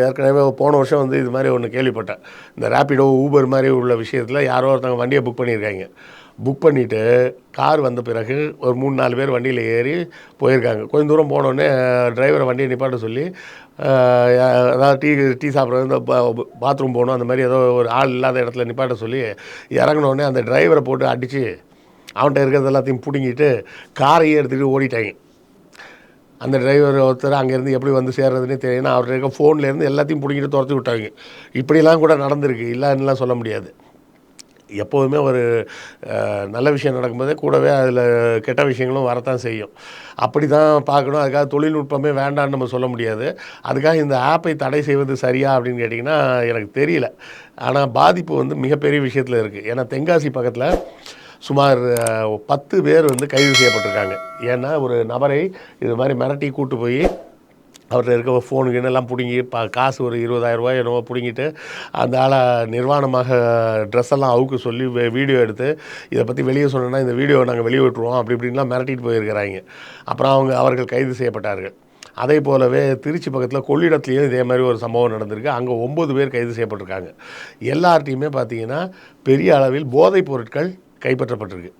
ஏற்கனவே போன வருஷம் வந்து இது மாதிரி ஒன்று கேள்விப்பட்டேன். இந்த ரேப்பிடோ, ஊபர் மாதிரி உள்ள விஷயத்தில் யாரோ ஒருத்தவங்க வண்டியை புக் பண்ணியிருக்காங்க. புக் பண்ணிவிட்டு கார் வந்த பிறகு ஒரு 3-4 பேர் வண்டியில் ஏறி போயிருக்காங்க. கொஞ்சம் தூரம் போனோடனே டிரைவரை வண்டியை நிப்பாட்ட சொல்லி அதாவது டீ சாப்பிட்றது, இந்த பாத்ரூம் போகணும், அந்த மாதிரி ஏதோ ஒரு ஆள் இல்லாத இடத்துல நிப்பாட்ட சொல்லி இறங்கினோடனே அந்த டிரைவரை போட்டு அடித்து அவன்கிட்ட இருக்கிறது எல்லாத்தையும் பிடுங்கிட்டு காரையே எடுத்துகிட்டு ஓடிட்டாங்க. அந்த டிரைவர் ஒருத்தர் அங்கேருந்து எப்படி வந்து சேர்றதுன்னே தெரியும். அவர்கிட்ட இருக்க ஃபோன்லேருந்து எல்லாத்தையும் பிடிங்கிட்டு துரத்தி விட்டாங்க. இப்படிலாம் கூட நடந்திருக்கு, இல்லைன்னுலாம் சொல்ல முடியாது. எப்போதுமே ஒரு நல்ல விஷயம் நடக்கும்போதே கூடவே அதில் கெட்ட விஷயங்களும் வரத்தான் செய்யும். அப்படி தான் பார்க்கணும். அதுக்காக தொழில்நுட்பமே வேண்டான்னு நம்ம சொல்ல முடியாது. அதுக்காக இந்த ஆப்பை தடை செய்வது சரியா அப்படின்னு கேட்டிங்கன்னா எனக்கு தெரியல. ஆனால் பாதிப்பு வந்து மிகப்பெரிய விஷயத்தில் இருக்குது. ஏன்னா தென்காசி பக்கத்தில் சுமார் 10 பேர் வந்து கைது செய்யப்பட்டிருக்காங்க. ஏன்னா ஒரு நபரை இது மாதிரி மிரட்டி கூட்டு போய் அவர்கிட்ட இருக்க ஃபோனு கீனெல்லாம் பிடுங்கி காசு ஒரு 20,000 என்னவோ பிடுங்கிட்டு அந்த ஆளை நிர்வாணமாக ட்ரெஸ் எல்லாம் அவுக்க சொல்லி வீடியோ எடுத்து இதை பற்றி வெளியே சொன்னோன்னா இந்த வீடியோவை நாங்கள் வெளியே விட்டுருவோம் அப்படி இப்படின்லாம் மிரட்டிட்டு போயிருக்கிறாங்க. அப்புறம் அவர்கள் கைது செய்யப்பட்டார்கள். அதே போலவே திருச்சி பக்கத்தில் கொள்ளிடத்துலேயும் இதே மாதிரி ஒரு சம்பவம் நடந்திருக்கு. அங்கே 9 பேர் கைது செய்யப்பட்டிருக்காங்க. எல்லார்ட்டையுமே பார்த்தீங்கன்னா பெரிய அளவில் போதைப் பொருட்கள் கைப்பற்றப்பட்டிருக்கு.